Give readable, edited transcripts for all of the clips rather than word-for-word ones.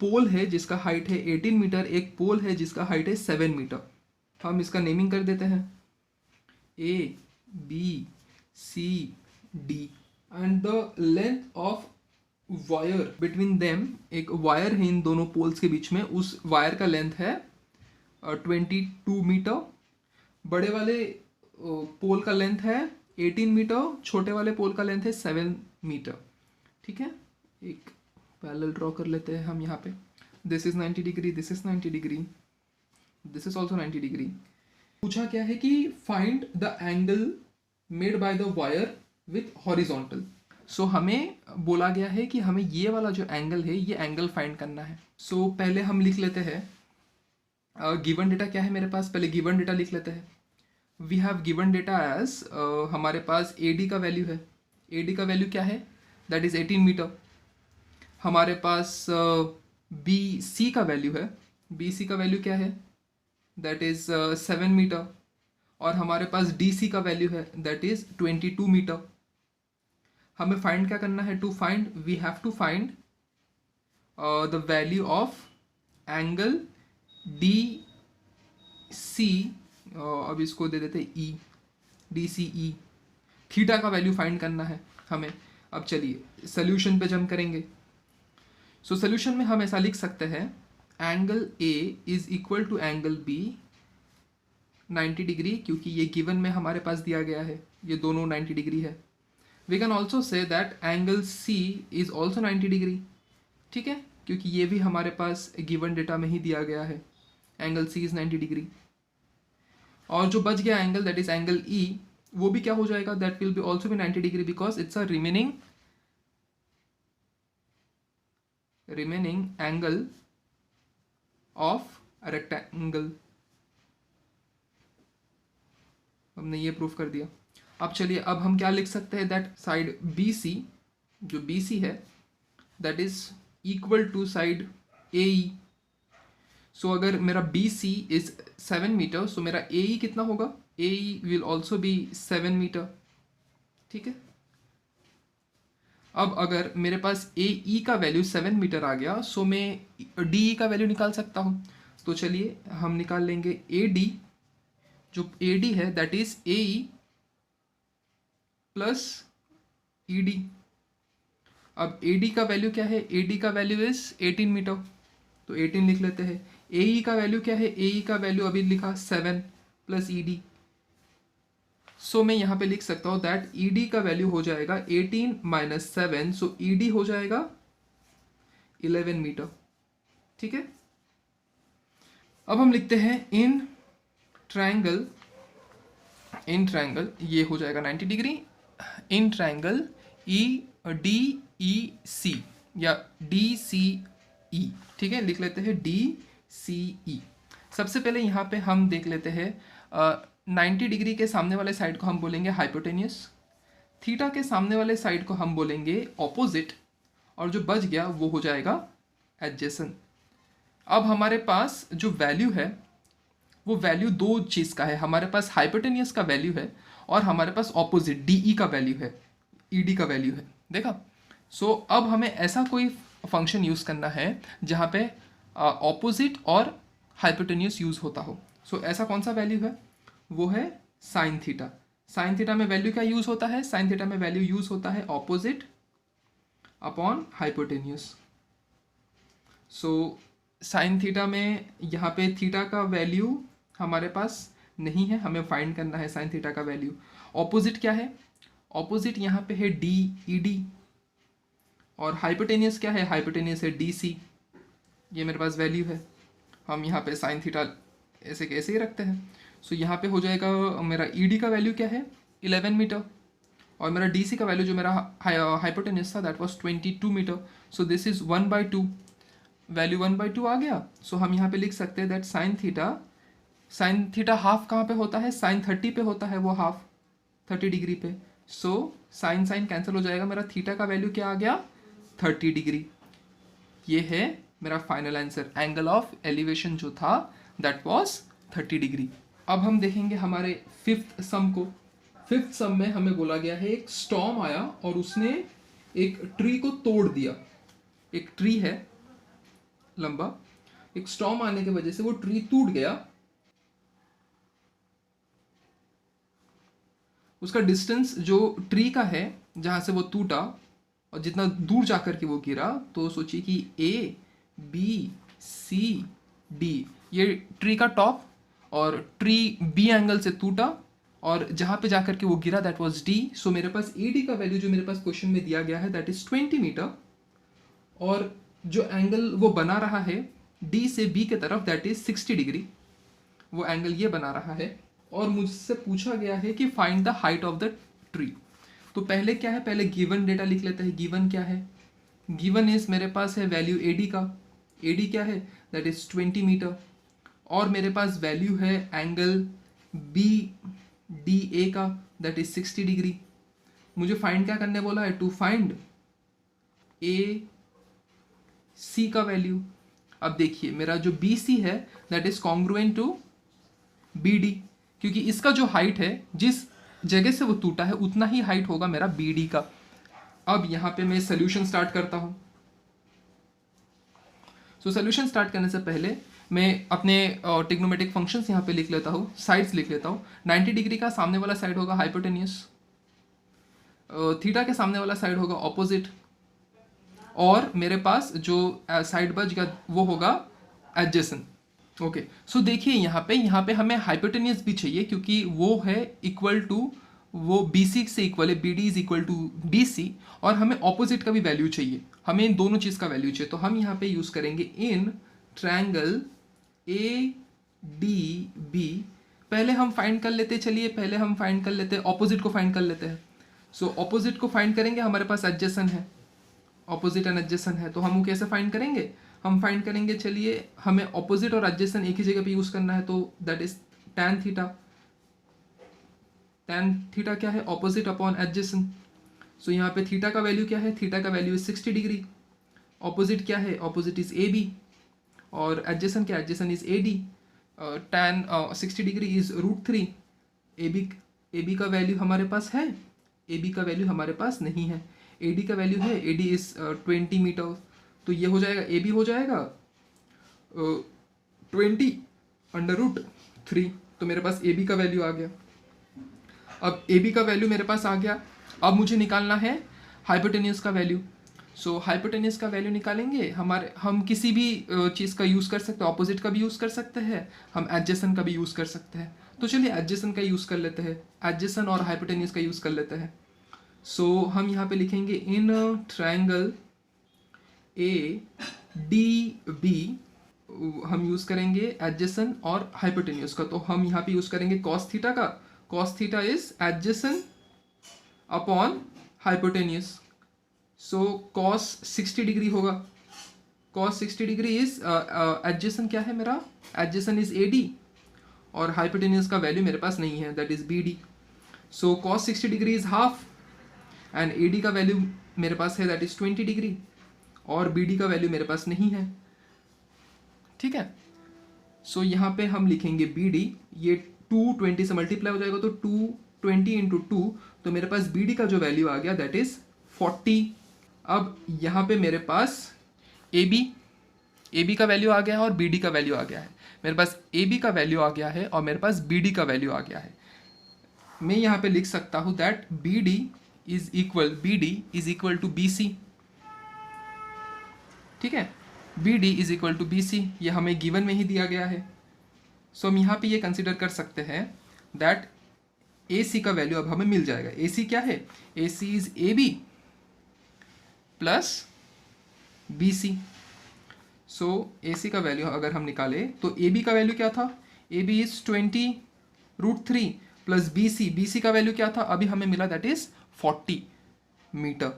पोल है जिसका हाइट है 18 मीटर, एक पोल है जिसका हाइट है 7 मीटर। हम इसका नेमिंग कर देते हैं A B C D and the length of wire between them, एक वायर है इन दोनों पोल्स के बीच में, उस वायर का लेंथ है 22 मीटर। बड़े वाले पोल का लेंथ है 18 मीटर, छोटे वाले पोल का लेंथ है 7 मीटर। ठीक है, एक पैरेलल ड्रॉ कर लेते हैं हम यहाँ पे। This is 90 degree, this is 90 degree, this is also 90 degree. पूछा क्या है कि find the angle made by the wire with horizontal. So हमें बोला गया है कि हमें ये वाला जो एंगल है ये एंगल फाइंड करना है। सो पहले हम लिख लेते हैं गिवन डेटा क्या है मेरे पास, पहले गिवन डेटा लिख लेते हैं। We have given data as, हमारे पास ए डी का वैल्यू है, ए डी का वैल्यू क्या है, दैट इज 18 मीटर। हमारे पास बी सी का वैल्यू है, बी सी का वैल्यू क्या है, दैट इज 7 मीटर। और हमारे पास डी सी का वैल्यू है, दैट इज 22 मीटर। हमें फाइंड क्या करना है, to find we have to find the value of angle D C, अब इसको दे देते E, D C E, theta का वैल्यू फाइंड करना है हमें। अब चलिए सोल्यूशन पे जंप करेंगे। सो सोल्यूशन में हम ऐसा लिख सकते हैं, angle A is equal to angle B 90 degree, क्योंकि ये गिवन में हमारे पास दिया गया है, ये दोनों 90 डिग्री है। We can also say that angle C is also 90 degree, ठीक है, क्योंकि ये भी हमारे पास गिवन डेटा में ही दिया गया है, एंगल सी इज 90 डिग्री। और जो बच गया angle that is angle E, वो भी क्या हो जाएगा, that will be also be 90 degree, because it's a remaining angle of rectangle. हमने ये प्रूफ कर दिया। अब चलिए, अब हम क्या लिख सकते हैं, दैट साइड बी सी, जो बी सी है, that is equal to side A E. So अगर मेरा B C is 7 metre, so मेरा ए ई कितना होगा, A E will also be 7 metre, ठीक है। अब अगर मेरे पास ए ई का वैल्यू 7 मीटर आ गया, सो मैं डी ई का वैल्यू निकाल सकता हूँ। तो चलिए हम निकाल लेंगे ए डी, जो ए डी है that is a E plus E D. अब ए डी का वैल्यू क्या है, ए डी का वैल्यू इज 18 मीटर, तो 18 लिख लेते हैं। ए ई का वैल्यू क्या है, ए ई का वैल्यू अभी लिखा 7 प्लस ई डी। सो मैं यहाँ पे लिख सकता हूँ दैट ई डी का वैल्यू हो जाएगा 18 माइनस 7, सो ई डी हो जाएगा 11 मीटर, ठीक है। अब हम लिखते हैं इन ट्रायंगल, ये हो जाएगा 90 degree, in triangle E D E C या डी सी ई, ठीक है, लिख लेते हैं डी सी ई। सबसे पहले यहाँ पे हम देख लेते हैं 90 डिग्री के सामने वाले साइड को हम बोलेंगे हाइपोटेन्यूस, थीटा के सामने वाले साइड को हम बोलेंगे ऑपोजिट, और जो बच गया वो हो जाएगा एडजेसेंट। अब हमारे पास जो वैल्यू है वो वैल्यू दो चीज़ का है, हमारे पास हाइपोटेन्यूस का वैल्यू है और हमारे पास ऑपोजिट डी ई का वैल्यू है, ई डी का वैल्यू है, देखा। सो अब हमें ऐसा कोई फंक्शन यूज़ करना है जहाँ पे ऑपोजिट और हाइपोटेन्यूस यूज़ होता हो। सो ऐसा कौन सा वैल्यू है, वो है साइन थीटा। साइन थीटा में वैल्यू क्या यूज़ होता है, साइन थीटा में वैल्यू यूज़ होता है opposite upon hypotenuse. So sine theta में यहाँ पे थीटा का वैल्यू हमारे पास नहीं है, हमें फाइंड करना है साइन थीटा का वैल्यू। ऑपोजिट क्या है, ऑपोजिट यहाँ पे है डी ई डी, और हाइपोटेनियस क्या है, हाइपोटेनियस है डी सी। ये मेरे पास वैल्यू है, हम यहाँ पे साइन थीटा ऐसे कैसे ही रखते हैं। सो यहाँ पे हो जाएगा मेरा ई डी का वैल्यू क्या है 11 मीटर, और मेरा डी सी का वैल्यू जो मेरा हाइपोटेनियस था that was 22 metre. So this is 1/2, value 1/2 आ गया। सो हम यहाँ पे लिख सकते हैं दैट साइन थीटा हाफ कहाँ पे होता है, साइन 30 पे होता है, वो हाफ 30 डिग्री पे। सो साइन कैंसिल हो जाएगा, मेरा थीटा का वैल्यू क्या आ गया 30 डिग्री। ये है मेरा final answer, angle of elevation जो था दैट वाज 30 डिग्री। अब हम देखेंगे हमारे फिफ्थ सम को। फिफ्थ सम में हमें बोला गया है एक स्टॉर्म आया और उसने एक ट्री को तोड़ दिया। एक ट्री है, लंबा, एक स्टॉर्म आने की वजह से वो ट्री टूट गया। उसका डिस्टेंस जो ट्री का है जहाँ से वो टूटा और जितना दूर जाकर के वो गिरा, तो सोचिए कि ए बी सी डी, ये ट्री का टॉप, और ट्री बी एंगल से टूटा और जहाँ पे जाकर के वो गिरा दैट वाज डी। सो मेरे पास ए डी का वैल्यू जो मेरे पास क्वेश्चन में दिया गया है दैट इज 20 मीटर, और जो एंगल वो बना रहा है डी से बी के तरफ दैट इज 60 डिग्री, वो एंगल ये बना रहा है। और मुझसे पूछा गया है कि find the height of the tree. तो पहले क्या है, पहले गिवन डेटा लिख लेते हैं। गिवन क्या है, गिवन इज मेरे पास है वैल्यू ए डी का, ए डी क्या है दैट इज 20 मीटर, और मेरे पास वैल्यू है एंगल बी डी ए का दैट इज 60 डिग्री। मुझे फाइंड क्या करने बोला है, टू फाइंड ए सी का वैल्यू। अब देखिए मेरा जो बी सी है that is congruent to B D, क्योंकि इसका जो हाइट है जिस जगह से वो टूटा है उतना ही हाइट होगा मेरा बी डी का। अब यहाँ पे मैं सोल्यूशन स्टार्ट करता हूँ। सो सोल्यूशन स्टार्ट करने से पहले मैं अपने ट्रिग्नोमेट्रिक फंक्शंस यहाँ पे लिख लेता हूँ, साइड्स लिख लेता हूँ। 90 डिग्री का सामने वाला साइड होगा हाइपोटेन्यूस, थीटा के सामने वाला साइड होगा ऑपोजिट, और मेरे पास जो साइड बच गया वो होगा एडजेसेंट। ओके, सो देखिए यहाँ पे हमें हाइपोटेन्यूस भी चाहिए क्योंकि वो है इक्वल टू, वो बी सी से इक्वल है, B D is equal to D C, और हमें ऑपोजिट का भी वैल्यू चाहिए, हमें इन दोनों चीज़ का वैल्यू चाहिए। तो हम यहाँ पे यूज़ करेंगे in triangle A D B. पहले हम फाइंड कर लेते, चलिए पहले हम फाइंड कर लेते ऑपोजिट को फाइंड कर लेते हैं। सो ऑपोजिट को फाइंड करेंगे, हमारे पास एडजेसेंट है, ऑपोजिट एंड एडजेसेंट है, तो हम वो कैसे फाइंड करेंगे, हम फाइंड करेंगे, चलिए हमें ऑपोजिट और एडजेसेंट एक ही जगह पे यूज़ करना है, तो that is tan theta. tan theta क्या है, ऑपोजिट अपॉन एडजेसेंट। सो यहाँ पे थीटा का वैल्यू क्या है, थीटा का वैल्यू इज 60 डिग्री। ऑपोजिट क्या है, ऑपोजिट इज ए बी, और एडजेसेंट क्या है, adjacent is A D. tan 60 degree is √3। A B का वैल्यू हमारे पास है, ए बी का वैल्यू हमारे पास नहीं है, ए डी का वैल्यू है, ए डी इज 20 मीटर। तो ये हो जाएगा, ए बी हो जाएगा 20√3। तो मेरे पास ए बी का वैल्यू आ गया। अब ए बी का वैल्यू मेरे पास आ गया, अब मुझे निकालना है हाइपोटेन्यूस का वैल्यू। सो हाइपोटेन्यूस का वैल्यू निकालेंगे, हम किसी भी चीज़ का यूज़ कर सकते हैं, ऑपोजिट का भी यूज़ कर सकते हैं, हम एडजेसेंट का भी यूज़ कर सकते हैं। तो चलिए एडजेसेंट का यूज़ कर लेते हैं, एडजेसेंट और हाइपोटेन्यूस का यूज़ कर लेते हैं। सो हम यहाँ पे लिखेंगे in triangle A D B, हम यूज़ करेंगे एडजेसेंट और हाइपोटेन्यूस का। तो हम यहाँ पे यूज़ करेंगे कॉस थीटा का, cos theta is adjacent upon hypotenuse. So cos 60 degree होगा, कॉस 60 डिग्री इज एडजेसेंट क्या है मेरा, एडजेसेंट इज ए डी, और हाइपोटेन्यूस का वैल्यू मेरे पास नहीं है that is B D. So cos 60 degree is half, and A D का वैल्यू मेरे पास है दैट इज 20 डिग्री, और बी डी का वैल्यू मेरे पास नहीं है। ठीक है, सो यहाँ पे हम लिखेंगे बी डी, ये 220 से मल्टीप्लाई हो जाएगा तो 220 इंटू 2, तो मेरे पास बी डी का जो वैल्यू आ गया दैट इज 40। अब यहाँ पे मेरे पास ए बी का वैल्यू आ गया है और बी डी का वैल्यू आ गया है। मेरे पास ए बी का वैल्यू आ गया है और मेरे पास बी डी का वैल्यू आ गया है। मैं यहाँ पे लिख सकता हूँ that B D is equal to B C. ठीक है, B D is equal to B C, ये हमें गिवन में ही दिया गया है। सो हम यहाँ पे ये कंसिडर कर सकते हैं दैट ए सी का वैल्यू अब हमें मिल जाएगा। ए सी क्या है, A C is A B plus B C. So A C का वैल्यू अगर हम निकाले तो ए बी का वैल्यू क्या था, A B is 20√3 plus B C का वैल्यू क्या था, अभी हमें मिला दैट इज 40 मीटर।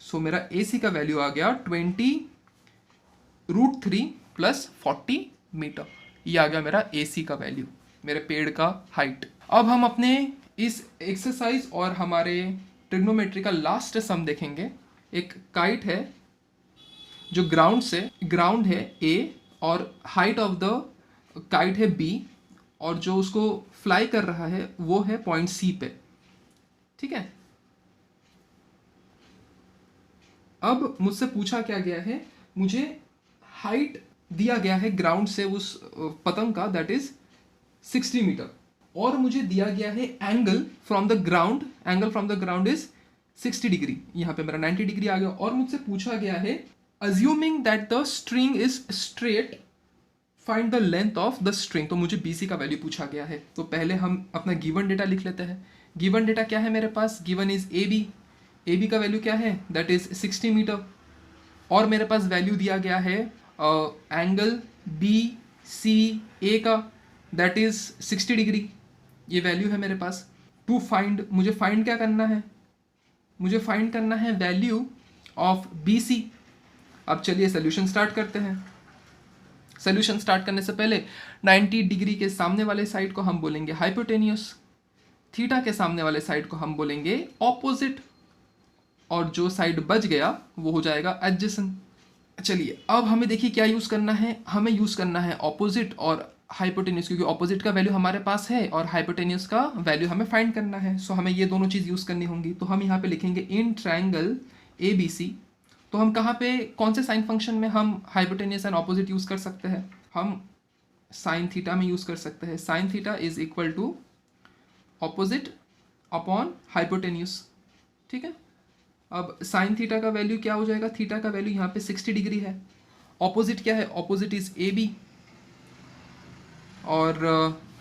सो मेरा ए सी का वैल्यू आ गया 20√3 प्लस 40 मीटर, ये आ गया मेरा ए सी का वैल्यू, मेरे पेड़ का हाइट। अब हम अपने इस एक्सरसाइज और हमारे ट्रिग्नोमेट्री का लास्ट सम देखेंगे। एक काइट है जो ग्राउंड है ए और हाइट ऑफ द काइट है बी, और जो उसको फ्लाई कर रहा है वो है पॉइंट सी पे। ठीक है, अब मुझसे पूछा क्या गया है, मुझे हाइट दिया गया है ग्राउंड से उस पतंग का, दैट इज 60 मीटर, और मुझे दिया गया है angle from the ground is 60 degree, यहाँ पे मेरा 90 डिग्री आ गया, और मुझसे पूछा गया है assuming that the string is straight find the length of the string. तो मुझे BC का वैल्यू पूछा गया है। तो पहले हम अपना गिवन डेटा लिख लेते हैं। गिवन डेटा क्या है मेरे पास, गिवन इज AB का वैल्यू क्या है, दैट इज 60 मीटर, और मेरे पास वैल्यू दिया गया है एंगल BCA का, दैट इज 60 डिग्री, ये वैल्यू है मेरे पास। टू फाइंड, मुझे फाइंड क्या करना है, मुझे फाइंड करना है वैल्यू ऑफ BC। अब चलिए सोल्यूशन स्टार्ट करते हैं। सोल्यूशन स्टार्ट करने से पहले 90 डिग्री के सामने वाले साइड को हम बोलेंगे हाइपोटेन्यूस, थीटा के सामने वाले साइड को हम बोलेंगे ऑपोजिट, और जो साइड बच गया वो हो जाएगा एडजेसेंट। चलिए अब हमें देखिए क्या यूज़ करना है, हमें यूज़ करना है ऑपोजिट और हाइपोटेन्यूस, क्योंकि ऑपोजिट का वैल्यू हमारे पास है और हाइपोटेन्यूस का वैल्यू हमें फाइंड करना है। सो हमें ये दोनों चीज़ यूज़ करनी होंगी। तो हम यहाँ पे लिखेंगे इन ट्रायंगल ABC। तो हम कहाँ पे, कौन से साइन फंक्शन में हम हाइपोटेन्यूस एंड ऑपोजिट यूज़ कर सकते हैं, हम साइन थीटा में यूज़ कर सकते हैं। Sine theta is equal to opposite upon hypotenuse, ठीक है। अब साइन थीटा का वैल्यू क्या हो जाएगा, थीटा का वैल्यू यहाँ पे 60 डिग्री है। ऑपोजिट क्या है, ऑपोजिट इज AB, और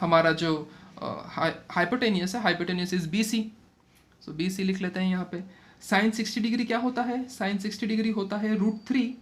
हमारा जो हाइपोटेन्यूस है, hypotenuse is BC। So BC लिख लेते हैं यहाँ पे। साइन 60 डिग्री क्या होता है, साइन 60 डिग्री होता है √3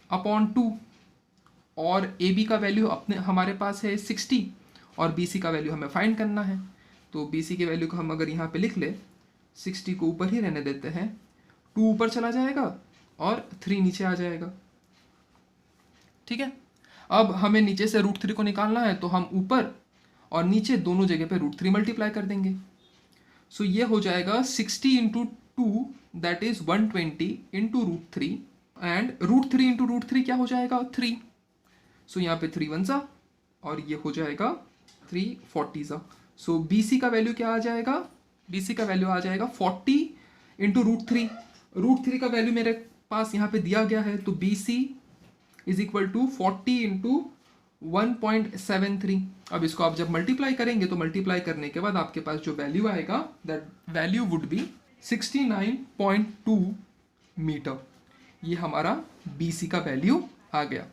अपॉन 2, और AB का वैल्यू अपने हमारे पास है 60, और BC का वैल्यू हमें फाइंड करना है। तो BC के वैल्यू को हम अगर यहाँ पे लिख ले, 60 को ऊपर ही रहने देते हैं, 2 ऊपर चला जाएगा और 3 नीचे आ जाएगा, ठीक है। अब हमें नीचे से √3 को निकालना है, तो हम ऊपर और नीचे दोनों जगह पे √3 मल्टीप्लाई कर देंगे। सो ये हो जाएगा 60 into 2, that is 120 into √3, and √3 into √3 क्या हो जाएगा, 3। सो यहाँ पे 3 1 सा, और ये हो जाएगा 3 40 सा। सो BC का वैल्यू क्या आ जाएगा, BC का वैल्यू आ जाएगा 40 इंटू √3। √3 का वैल्यू मेरे पास यहाँ पे दिया गया है, तो BC is equal to 40 into 1.73। अब इसको आप जब मल्टीप्लाई करेंगे, तो मल्टीप्लाई करने के बाद आपके पास जो वैल्यू आएगा, that value would be 69.2 metre. ये हमारा BC का वैल्यू आ गया।